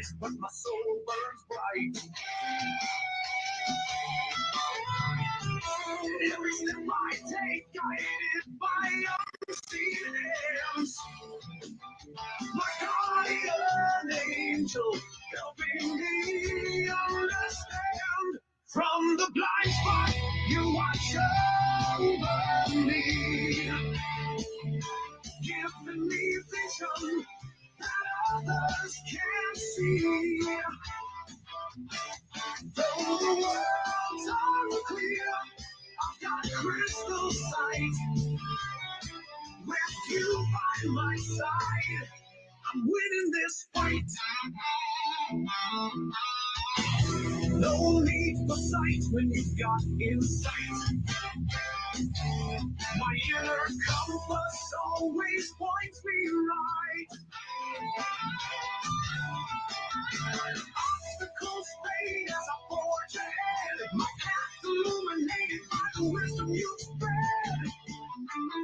eyes, but my soul burns bright. Every step I take, guided by unseen hands. My guardian angel, helping me understand. From the blind spot, you watch over me, giving me vision that others can't see. Though the world's unclear, I've got crystal sight. With you by my side, I'm winning this fight. No need for sight when you've got insight. My inner compass always points me right. Obstacles fade as I forge ahead. My path illuminated by the wisdom you spread.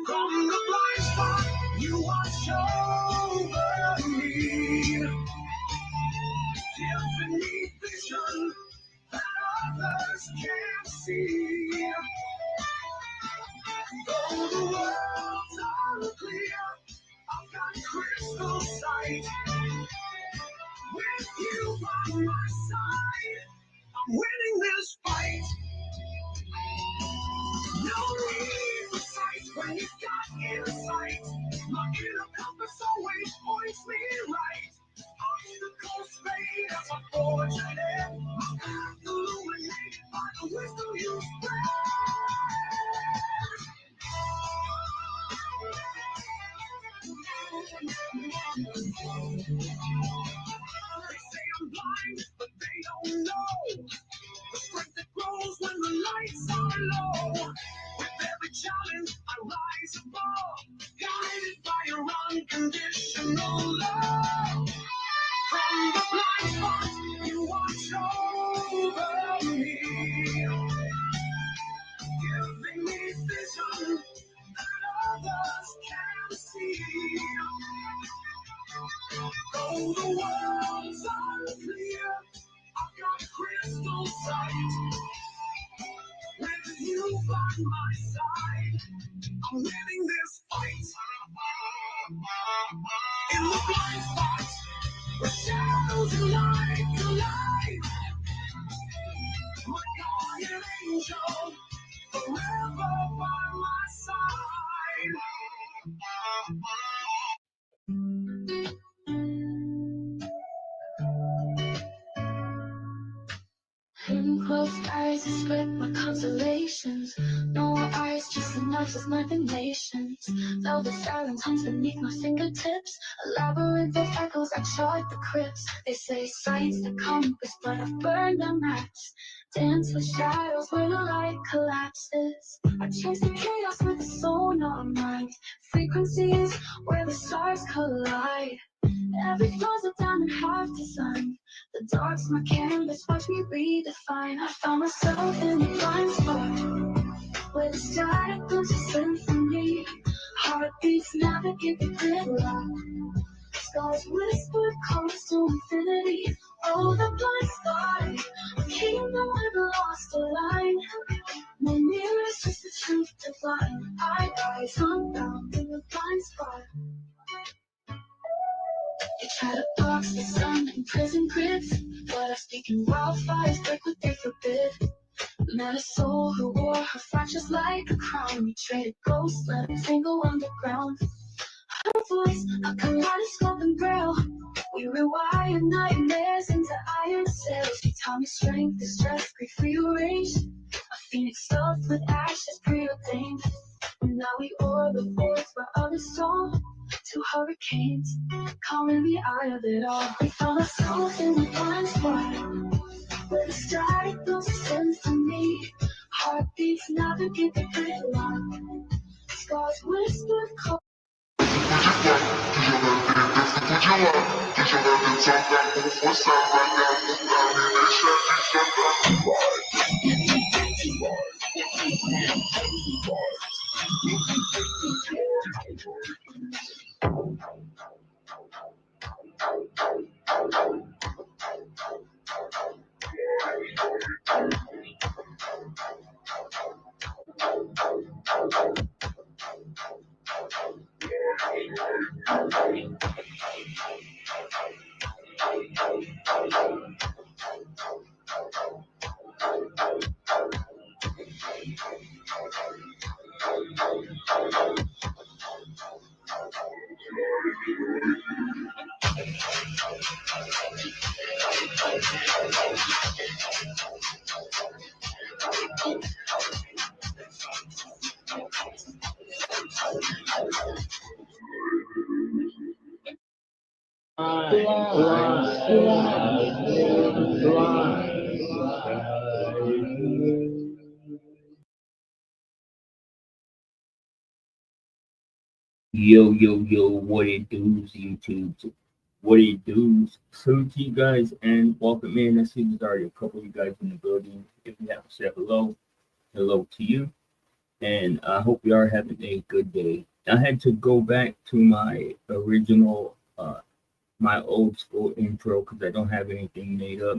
From the blind spot, you watch over me, giving me vision that others can't see. Though the world's unclear, I've got crystal sight. With you by my side, I'm winning this fight. No need for sight when you've got insight. My inner compass always points me right. Obstacles fade as I forge ahead. My path illuminated by the wisdom you spread. They say I'm blind, but they don't know the strength that grows when the lights are low. With every challenge, I rise above, guided by your unconditional love. From the blind spot, you watch over me, giving me vision that others can't see. Though the world's unclear, I've got crystal sight. With you by my side, I'm winning this fight. In the blind spot, where shadows and light collide, my guardian angel, forever by my side. In closed eyes, I split my consolations. No eyes, just enough of my nations. Velvet silence hums beneath my fingertips. A labyrinth of echoes, I chart the crypts. They say signs that compass, but I've burned them maps. Dance with shadows where the light collapses. I chase the chaos with a sonar mind. Frequencies where the stars collide. Every flow's a diamond half designed. The dark's my canvas, watch me redefine. I found myself in the blind spot, where the static builds a symphony. Heartbeats navigate the gridlock. Stars whisper calls to infinity. Oh, the blind spot, a kingdom never lost a line. No mirrors, just the truth divine. I rise unbound in the blind spot. They try to box the sun in prison grids, but I speak in wildfires, break what they forbid. Met a soul who wore her fractures like a crown. We traded ghosts, let her tangle underground. Her voice, a kaleidoscope and braille. We rewired nightmares into iron sails. She taught me strength is just grief rearranged. A phoenix stuffed with ashes preordained. And now we oar the voids where others saw. Two hurricanes, calming the eye of it all. We found ourselves in the blind spot, where the static builds a symphony. Heartbeats navigate the gridlock. Scars whisper call. Yo, yo, yo, what it does, YouTube? What it does? Salute to you guys and welcome in. I see there's already a couple of you guys in the building. If you haven't said hello, hello to you. And I hope you are having a good day. I had to go back to my original, my old school intro because I don't have anything made up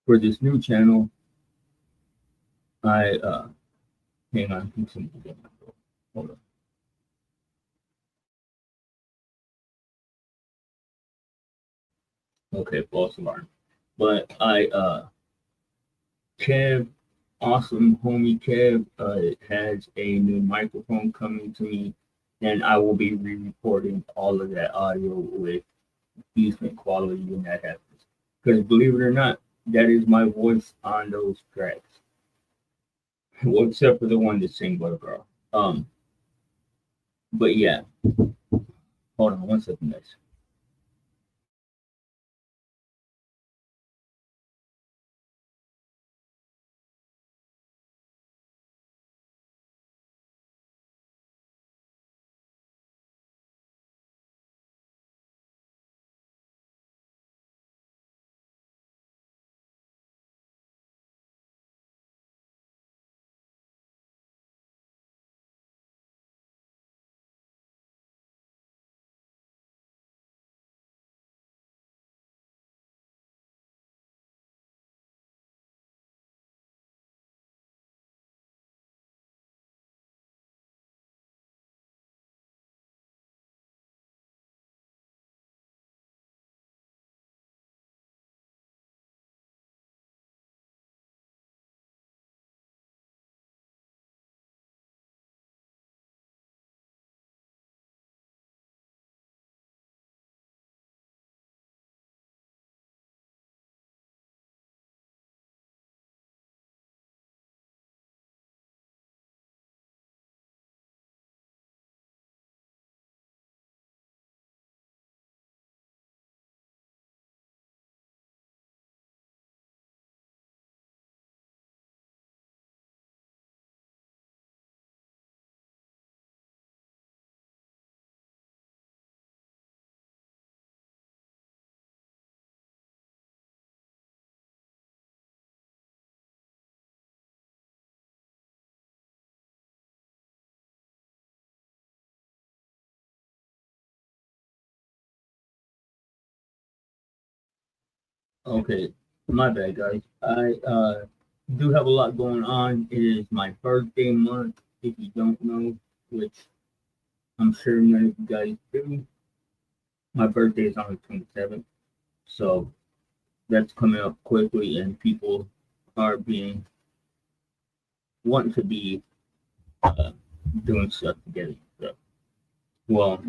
for this new channel. I, hang on, hold on. Okay, false alarm. But Kev, awesome homie Kev, has a new microphone coming to me, and I will be re-recording all of that audio with decent quality when that happens. Because believe it or not, that is my voice on those tracks. Well, except for the one that sing "But Girl." But yeah, hold on one second, guys. Okay, my bad, guys. I do have a lot going on. It is my birthday month. If you don't know, which I'm sure none of you guys do, my birthday is on the 27th. So that's coming up quickly, and people are being wanting to be uh, doing stuff together. So, well,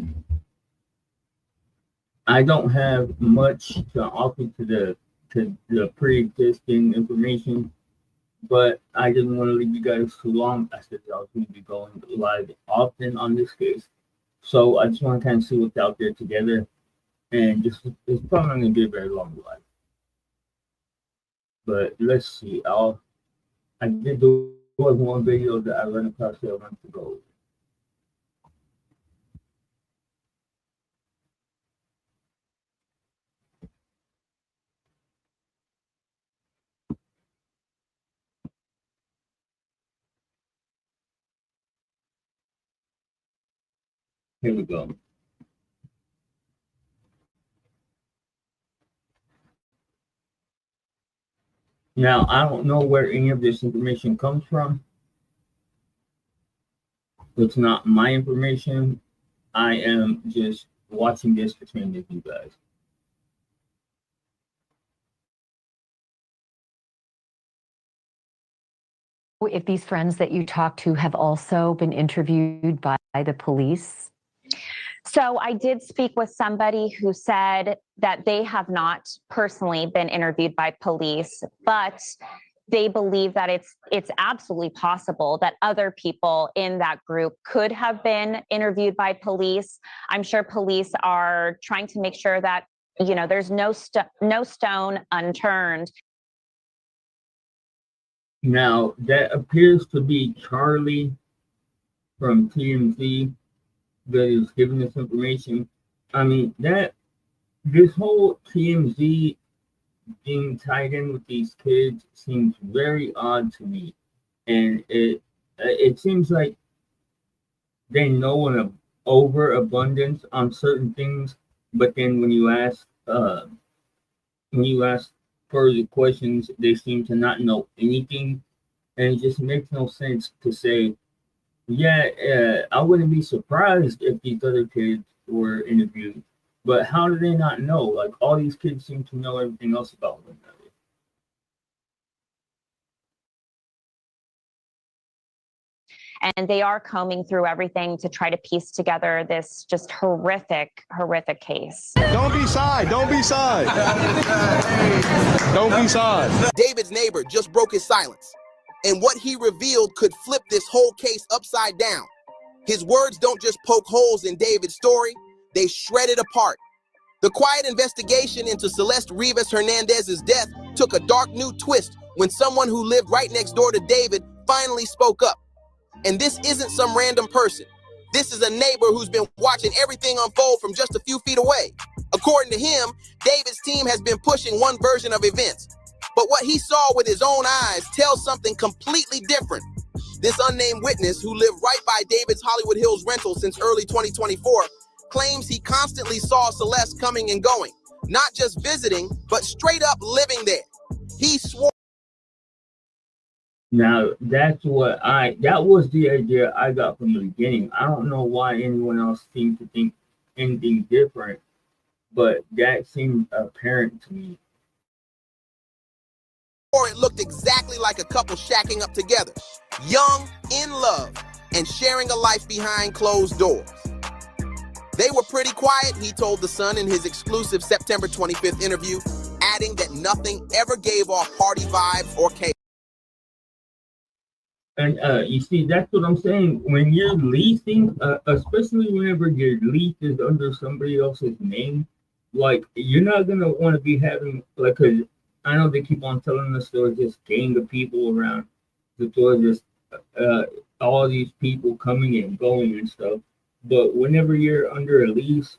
I don't have much to offer to the pre-existing information, but I didn't want to leave you guys too long. I said I was going to be going live often on this case, so I just want to kind of see what's out there together, and just it's probably not going to be a very long live. But let's see. I did do one video that I ran across there a month ago. Here we go. Now, I don't know where any of this information comes from. It's not my information. I am just watching this between you guys. If these friends that you talked to have also been interviewed by the police? So I did speak with somebody who said that they have not personally been interviewed by police, but they believe that it's absolutely possible that other people in that group could have been interviewed by police. I'm sure police are trying to make sure that there's no stone unturned. Now, that appears to be Charlie from TMZ that is giving this information. I mean, this whole TMZ being tied in with these kids seems very odd to me. And it seems like they know an overabundance on certain things, but then when you ask further questions, they seem to not know anything, and it just makes no sense to say, yeah, I wouldn't be surprised if these other kids were interviewed, but how do they not know? Like, all these kids seem to know everything else about one another. And they are combing through everything to try to piece together this just horrific case. Don't be shy. Don't be shy. Don't be shy. David's neighbor just broke his silence, and what he revealed could flip this whole case upside down. His words don't just poke holes in David's story, they shred it apart. The quiet investigation into Celeste Rivas Hernandez's death took a dark new twist when someone who lived right next door to David finally spoke up. And this isn't some random person. This is a neighbor who's been watching everything unfold from just a few feet away. According to him, David's team has been pushing one version of events. But what he saw with his own eyes tells something completely different. This unnamed witness, who lived right by David's Hollywood Hills rental since early 2024, claims he constantly saw Celeste coming and going, not just visiting, but straight up living there. He swore. Now, that was the idea I got from the beginning. I don't know why anyone else seemed to think anything different, but that seemed apparent to me. Or it looked exactly like a couple shacking up together, young, in love, and sharing a life behind closed doors. They were pretty quiet, he told The Sun in his exclusive September 25th interview, adding that nothing ever gave off party vibes or chaos. And you see, that's what I'm saying. When you're leasing, especially whenever your lease is under somebody else's name, like, you're not gonna want to be having, like, cause I know they keep on telling us there was this gang of people around, that there was just all these people coming and going and stuff. But whenever you're under a lease,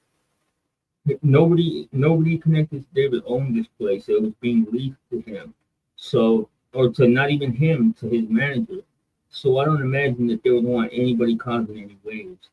nobody connected to David owned this place. It was being leased to him, so, or to not even him, to his manager. So I don't imagine that they would want anybody causing any waves.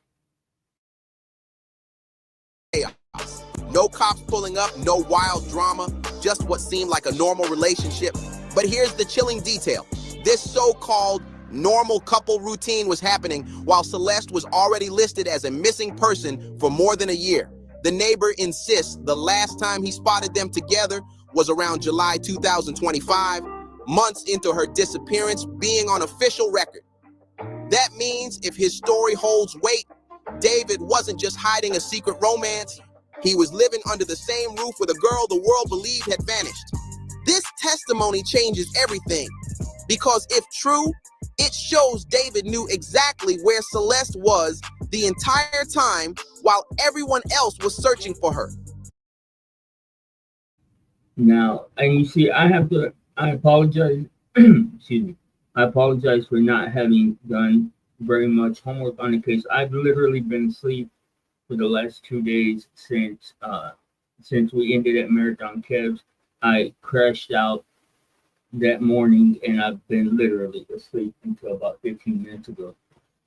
No cops pulling up, no wild drama, just what seemed like a normal relationship. But here's the chilling detail. This so-called normal couple routine was happening while Celeste was already listed as a missing person for more than a year. The neighbor insists the last time he spotted them together was around July 2025, months into her disappearance being on official record. That means if his story holds weight, David wasn't just hiding a secret romance, he was living under the same roof with a girl the world believed had vanished. This testimony changes everything, because if true, it shows David knew exactly where Celeste was the entire time while everyone else was searching for her. Now, and you see, I apologize, excuse me, I apologize for not having done very much homework on the case. I've literally been asleep for the last 2 days since we ended at Marathon Kev's. I crashed out that morning, and I've been literally asleep until about 15 minutes ago.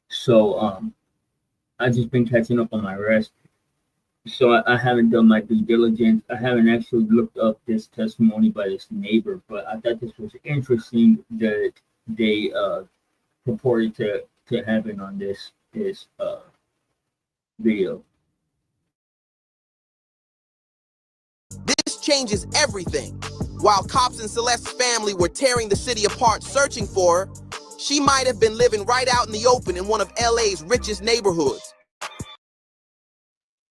So I've just been catching up on my rest. So I haven't done my due diligence. I haven't actually looked up this testimony by this neighbor, but I thought this was interesting that they purported to have it on this video. This changes everything. While cops and Celeste's family were tearing the city apart searching for her, she might have been living right out in the open in one of LA's richest neighborhoods.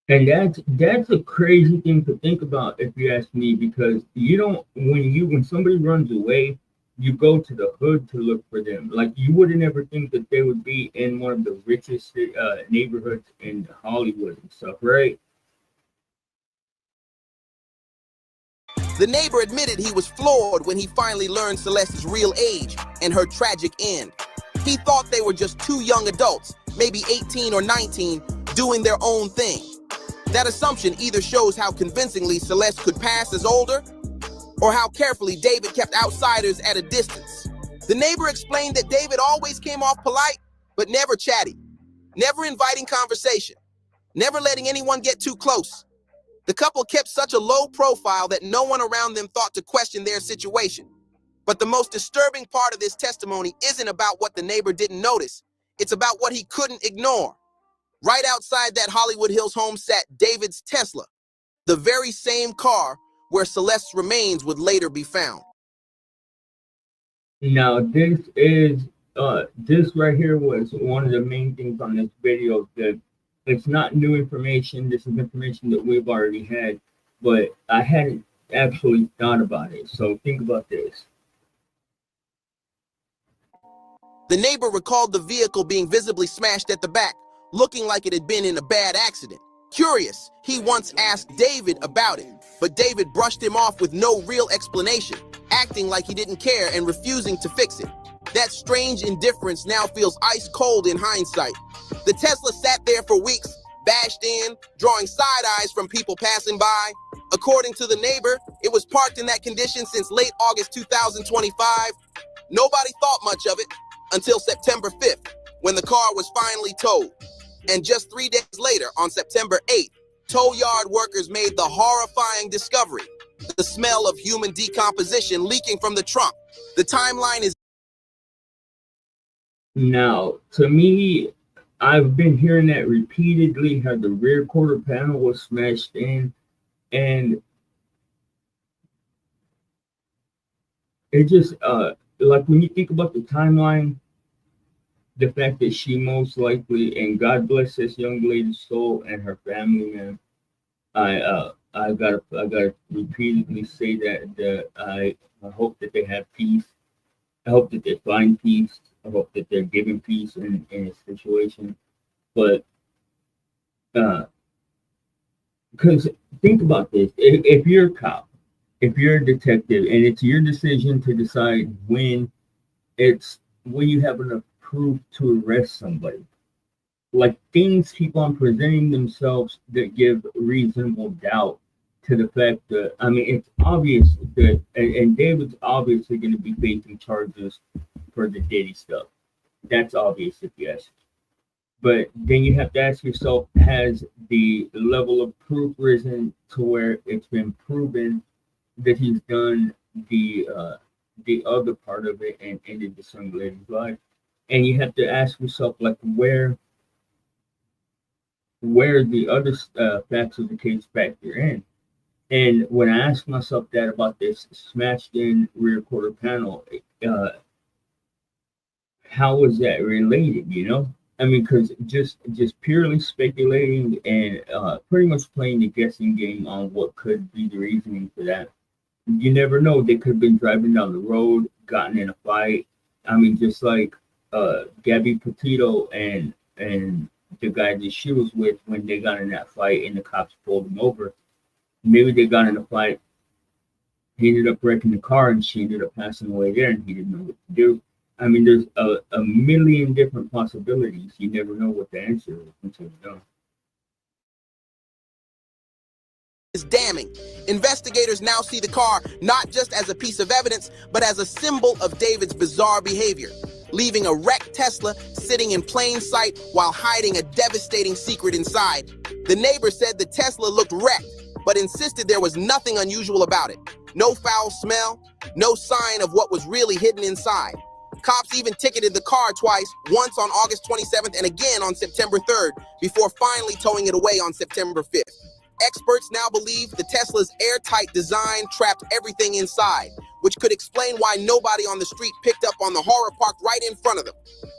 And that's a crazy thing to think about, if you ask me, because you don't, when somebody runs away, you go to the hood to look for them. Like, you wouldn't ever think that they would be in one of the richest neighborhoods in Hollywood and stuff, right? The neighbor admitted he was floored when he finally learned Celeste's real age and her tragic end. He thought they were just two young adults, maybe 18 or 19, doing their own thing. That assumption either shows how convincingly Celeste could pass as older, or how carefully David kept outsiders at a distance. The neighbor explained that David always came off polite, but never chatty, never inviting conversation, never letting anyone get too close. The couple kept such a low profile that no one around them thought to question their situation. But the most disturbing part of this testimony isn't about what the neighbor didn't notice. It's about what he couldn't ignore. Right outside that Hollywood Hills home sat David's Tesla, the very same car where Celeste's remains would later be found. Now, this right here was one of the main things on this video, that it's not new information. This is information that we've already had, but I hadn't actually thought about it. So think about this. The neighbor recalled the vehicle being visibly smashed at the back, looking like it had been in a bad accident. Curious, he once asked David about it, but David brushed him off with no real explanation, acting like he didn't care and refusing to fix it. That strange indifference now feels ice cold in hindsight. The Tesla sat there for weeks, bashed in, drawing side eyes from people passing by. According to the neighbor, it was parked in that condition since late August 2025. Nobody thought much of it until September 5th, when the car was finally towed. And just 3 days later, on September 8th, tow yard workers made the horrifying discovery: the smell of human decomposition leaking from the trunk. The timeline is... Now, to me, I've been hearing that repeatedly, how the rear quarter panel was smashed in, and it just, like when you think about the timeline, the fact that she most likely, and God bless this young lady's soul and her family, man. I gotta repeatedly say that I hope that they have peace. I hope that they find peace. I hope that they're given peace in a situation. But because think about this: if you're a cop, if you're a detective, and it's your decision to decide when you have enough proof to arrest somebody, like, things keep on presenting themselves that give reasonable doubt to the fact that, I mean, it's obvious that, and David's obviously going to be facing charges for the Diddy stuff. That's obvious if you ask. But then you have to ask yourself, has the level of proof risen to where it's been proven that he's done the other part of it and ended this young lady's life? And you have to ask yourself, like, where the other facts of the case factor in. And when I ask myself that about this smashed in rear quarter panel, how is that related, you know? I mean, because just purely speculating and pretty much playing the guessing game on what could be the reasoning for that. You never know. They could have been driving down the road, gotten in a fight. I mean, just like Gabby Petito and the guy that she was with, when they got in that fight and the cops pulled him over. Maybe they got in a fight. He ended up wrecking the car and she ended up passing away there, and he didn't know what to do. I mean, there's a million different possibilities. You never know what the answer is until you know. Is damning. Investigators now see the car not just as a piece of evidence, but as a symbol of David's bizarre behavior, leaving a wrecked Tesla sitting in plain sight while hiding a devastating secret inside. The neighbor said the Tesla looked wrecked, but insisted there was nothing unusual about it. No foul smell, no sign of what was really hidden inside. Cops even ticketed the car twice, once on August 27th and again on September 3rd, before finally towing it away on September 5th. Experts now believe the Tesla's airtight design trapped everything inside, which could explain why nobody on the street picked up on the horror parked right in front of them.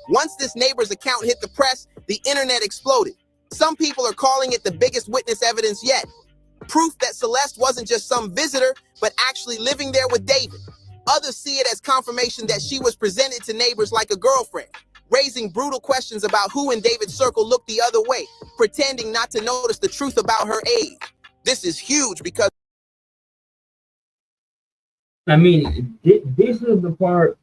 Once this neighbor's account hit the press, the internet exploded. Some people are calling it the biggest witness evidence yet. Proof that Celeste wasn't just some visitor, but actually living there with David. Others see it as confirmation that she was presented to neighbors like a girlfriend, raising brutal questions about who in David's circle looked the other way, pretending not to notice the truth about her age. This is huge because I mean, this is the part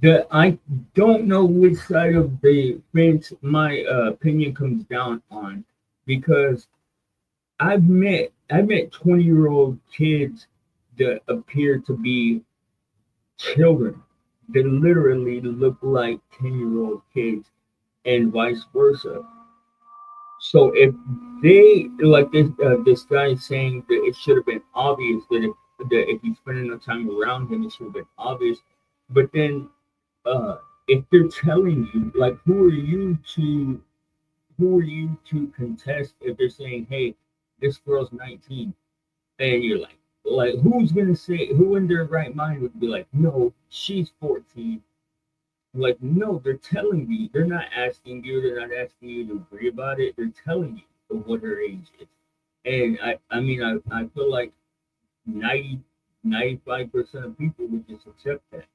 that I don't know which side of the fence my opinion comes down on, because I've met 20-year-old kids that appear to be children that literally look like 10-year-old kids, and vice versa. So if they, like this guy is saying that it should have been obvious that if you spend enough time around him, it should have been obvious. But then if they're telling you, like, who are you to contest if they're saying, hey, this girl's 19, and you're like who's gonna say, who in their right mind would be like, no, she's 14? Like, no, they're telling you. They're not asking you. They're not asking you to agree about it. They're telling you what her age is. And I mean, I feel like 95% of people would just accept that.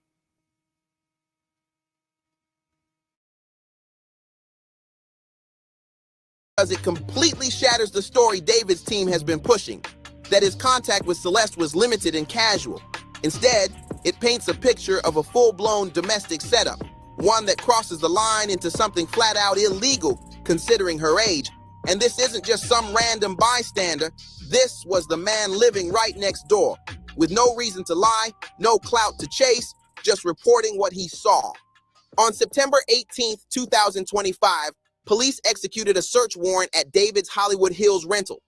Because it completely shatters the story David's team has been pushing, that his contact with Celeste was limited and casual. Instead, it paints a picture of a full-blown domestic setup, one that crosses the line into something flat-out illegal, considering her age. And this isn't just some random bystander. This was the man living right next door, with no reason to lie, no clout to chase, just reporting what he saw. On September 18th, 2025, police executed a search warrant at David's Hollywood Hills rental.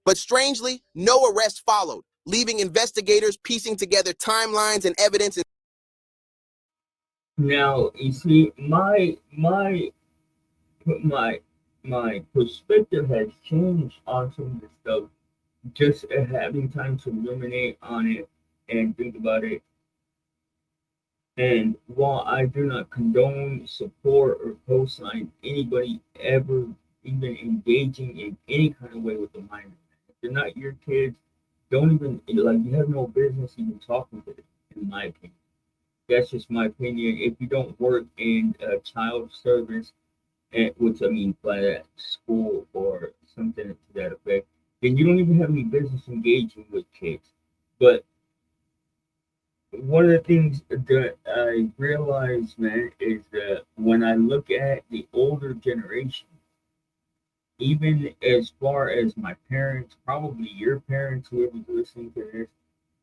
But strangely, no arrest followed, leaving investigators piecing together timelines and evidence. Now, you see, my perspective has changed on some of this stuff. Just having time to ruminate on it and think about it. And while I do not condone, support, or co-sign anybody ever even engaging in any kind of way with the minor, if they're not your kids, don't even, like, you have no business even talking to them, in my opinion. That's just my opinion. If you don't work in child service, which I mean by that, school or something to that effect, then you don't even have any business engaging with kids. But one of the things that I realize, man, is that when I look at the older generation, even as far as my parents, probably your parents, whoever's listening to this,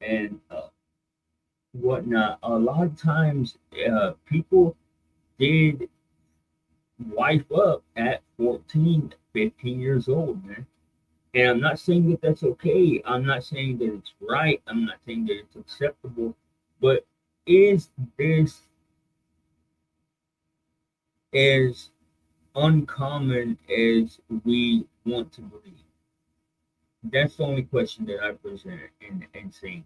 and whatnot, a lot of times people did wife up at 14, 15 years old, man. And I'm not saying that that's okay. I'm not saying that it's right. I'm not saying that it's acceptable. But is this as uncommon as we want to believe? That's the only question that I present in saying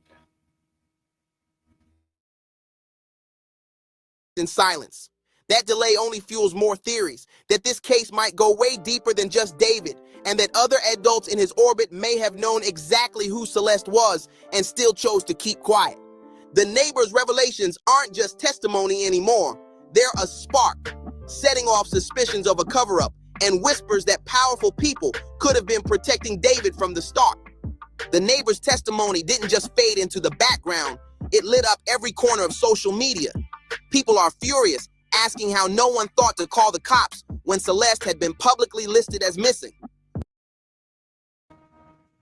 that. In silence. That delay only fuels more theories, that this case might go way deeper than just David, and that other adults in his orbit may have known exactly who Celeste was and still chose to keep quiet. The neighbor's revelations aren't just testimony anymore. They're a spark, setting off suspicions of a cover-up and whispers that powerful people could have been protecting David from the start. The neighbor's testimony didn't just fade into the background, it lit up every corner of social media. People are furious, asking how no one thought to call the cops when Celeste had been publicly listed as missing.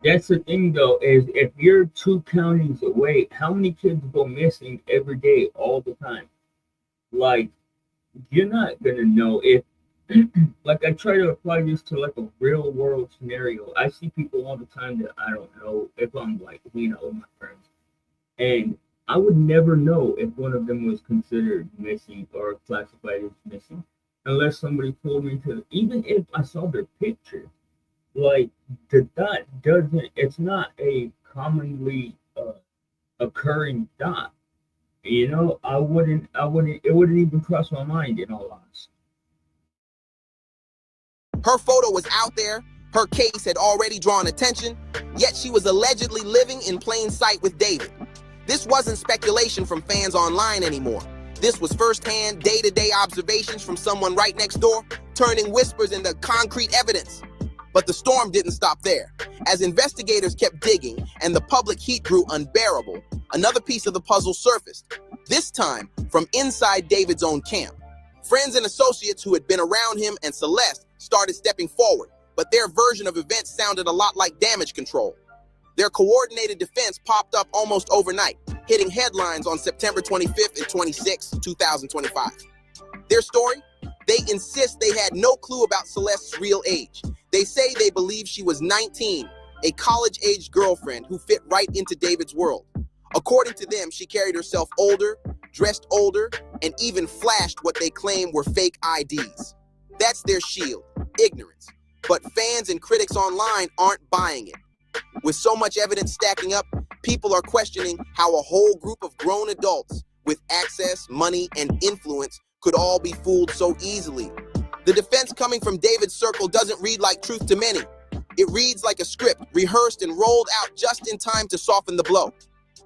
That's the thing, though, is if you're 2 counties away, how many kids go missing every day, all the time? Like, you're not gonna know if, like, I try to apply this to like a real world scenario. I see people all the time that I don't know if I'm like hanging out with my friends, and I would never know if one of them was considered missing or classified as missing unless somebody told me to, even if I saw their picture. Like, the dot doesn't, it's not a commonly occurring dot. You know, it wouldn't even cross my mind, in all honesty. Her photo was out there, her case had already drawn attention, yet she was allegedly living in plain sight with David. This wasn't speculation from fans online anymore. This was firsthand, day-to-day observations from someone right next door, turning whispers into concrete evidence. But the storm didn't stop there. As investigators kept digging and the public heat grew unbearable, another piece of the puzzle surfaced, this time from inside David's own camp. Friends and associates who had been around him and Celeste started stepping forward, but their version of events sounded a lot like damage control. Their coordinated defense popped up almost overnight, hitting headlines on September 25th and 26th, 2025. Their story? They insist they had no clue about Celeste's real age. They say they believe she was 19, a college-aged girlfriend who fit right into David's world. According to them, she carried herself older, dressed older, and even flashed what they claim were fake IDs. That's their shield, ignorance. But fans and critics online aren't buying it. With so much evidence stacking up, people are questioning how a whole group of grown adults with access, money, and influence could all be fooled so easily. The defense coming from David's circle doesn't read like truth to many. It reads like a script, rehearsed and rolled out just in time to soften the blow.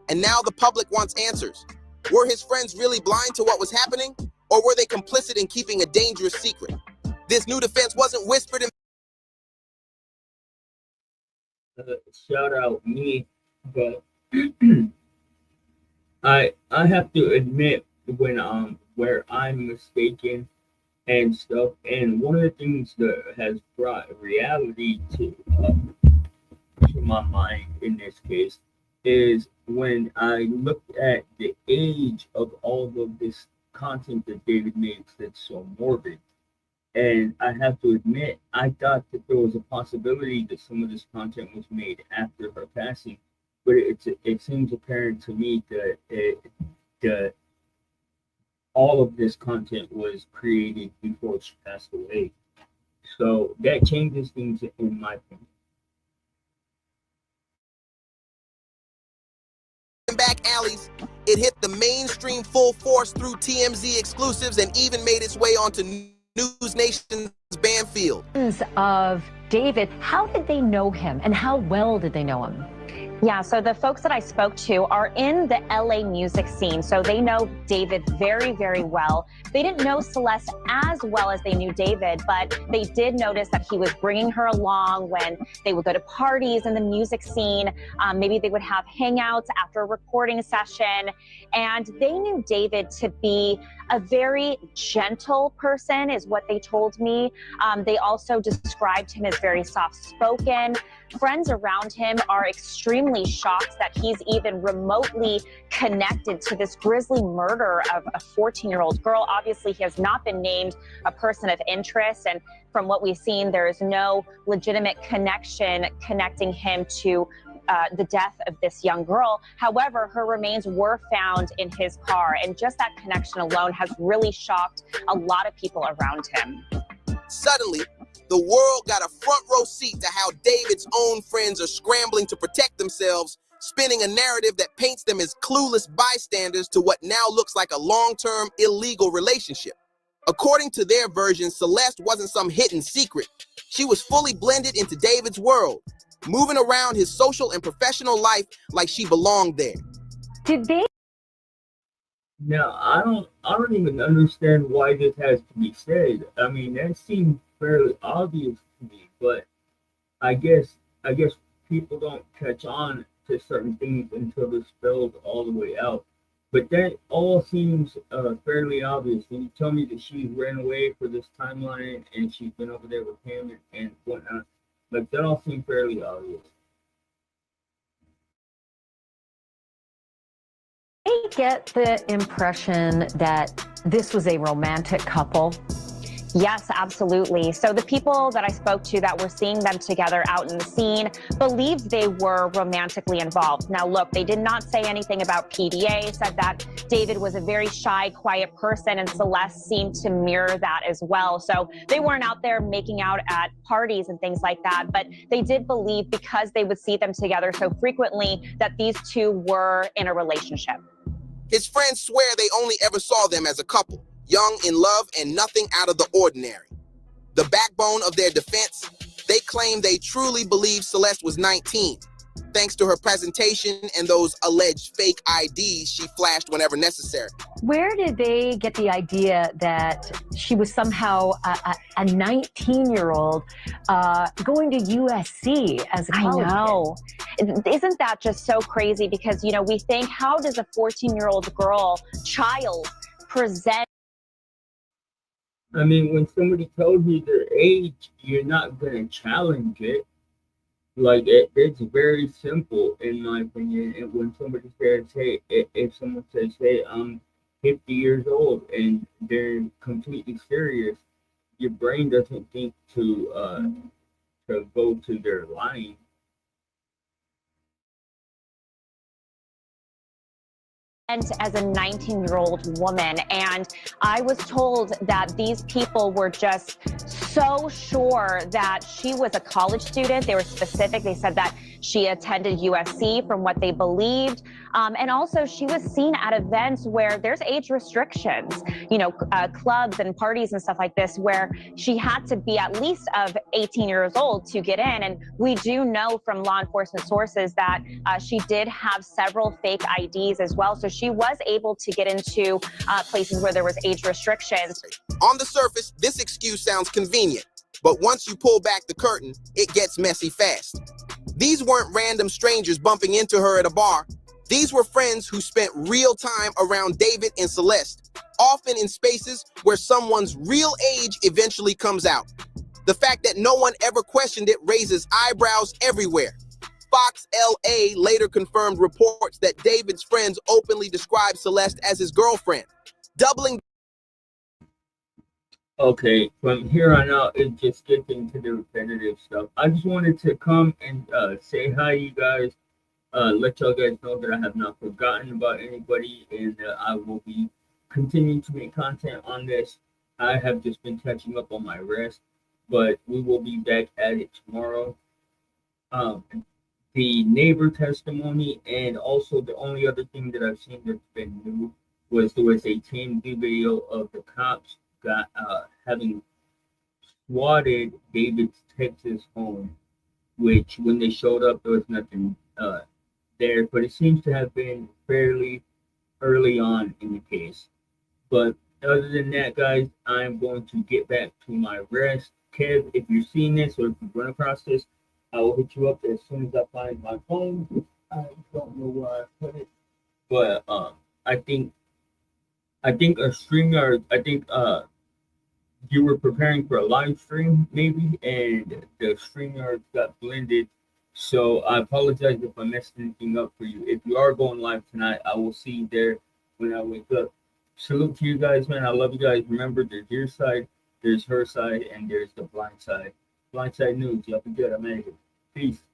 And now the public wants answers. Were his friends really blind to what was happening? Or were they complicit in keeping a dangerous secret? This new defense wasn't whispered in... Shout out me, but I have to admit when where I'm mistaken and stuff, and one of the things that has brought reality to my mind in this case is when I looked at the age of all of this content that David makes that's so morbid. And I have to admit, I thought that there was a possibility that some of this content was made after her passing, but it seems apparent to me that all of this content was created before she passed away. So that changes things in my opinion. back alleys, it hit the mainstream full force through TMZ exclusives and even made its way onto News Nation's Banfield. Of David, how did they know him and how well did they know him? Yeah, so the folks that I spoke to are in the LA music scene, so they know David very, very well. They didn't know Celeste as well as they knew David, but they did notice that he was bringing her along when they would go to parties in the music scene. Maybe they would have hangouts after a recording session, and they knew David to be a very gentle person, is what they told me. They also described him as very soft-spoken. Friends around him are extremely shocked that he's even remotely connected to this grisly murder of a 14-year-old girl. Obviously, he has not been named a person of interest, and from what we've seen, there is no legitimate connection connecting him to the death of this young girl. However, her remains were found in his car, and just that connection alone has really shocked a lot of people around him. Suddenly, the world got a front row seat to how David's own friends are scrambling to protect themselves, spinning a narrative that paints them as clueless bystanders to what now looks like a long-term illegal relationship. According to their version, Celeste wasn't some hidden secret. She was fully blended into David's world, moving around his social and professional life like she belonged there. Did they? Now, I don't even understand why this has to be said. I mean, that seems fairly obvious to me, but I guess people don't catch on to certain things until they're spelled all the way out. But that all seems fairly obvious. When you tell me that she ran away for this timeline and she's been over there with him and whatnot, like that all seems fairly obvious. I get the impression that this was a romantic couple. Yes, absolutely. So the people that I spoke to that were seeing them together out in the scene believed they were romantically involved. Now, look, they did not say anything about PDA, said that David was a very shy, quiet person, and Celeste seemed to mirror that as well. So they weren't out there making out at parties and things like that, but they did believe, because they would see them together so frequently, that these two were in a relationship. His friends swear they only ever saw them as a couple, young, in love, and nothing out of the ordinary. The backbone of their defense, they claim they truly believe Celeste was 19, thanks to her presentation and those alleged fake IDs she flashed whenever necessary. Where did they get the idea that she was somehow a 19-year-old going to USC as a college I know. Isn't that just so crazy? Because, you know, we think, how does a 14-year-old child present? I mean, when somebody tells you their age, you're not going to challenge it. Like, it's very simple, in my opinion. And when somebody says, hey, if someone says, hey, I'm 50 years old, and they're completely serious, your brain doesn't think to go to their lying. As a 19-year-old woman, and I was told that these people were just so sure that she was a college student. They were specific. They said that she attended USC from what they believed, and also she was seen at events where there's age restrictions, you know, clubs and parties and stuff like this, where she had to be at least of 18 years old to get in. And we do know from law enforcement sources that she did have several fake IDs as well. So she was able to get into places where there was age restrictions. On the surface, this excuse sounds convenient, but once you pull back the curtain, it gets messy fast. These weren't random strangers bumping into her at a bar. These were friends who spent real time around David and Celeste, often in spaces where someone's real age eventually comes out. The fact that no one ever questioned it raises eyebrows everywhere. Fox LA later confirmed reports that David's friends openly described Celeste as his girlfriend, doubling. Okay, from here on out, it just gets into the repetitive stuff. I just wanted to come and say hi, you guys. Let y'all guys know that I have not forgotten about anybody, and I will be continuing to make content on this. I have just been catching up on my rest, but we will be back at it tomorrow. The neighbor testimony, and also the only other thing that I've seen that's been new was there was a TMZ video of the cops having swatted David's Texas home, which when they showed up there was nothing there, but it seems to have been fairly early on in the case. But other than that, guys, I'm going to get back to my rest. Kev, if you're seeing this or if you run across this, I will hit you up as soon as I find my phone. I don't know where I put it, but I think a StreamYard. I think you were preparing for a live stream maybe, and the StreamYard got blended. So I apologize if I messed anything up for you. If you are going live tonight, I will see you there when I wake up. Salute to you guys, man. I love you guys. Remember, there's your side, there's her side, and there's the blind side. Blind side news. Y'all be good. I'm out of here. Peace.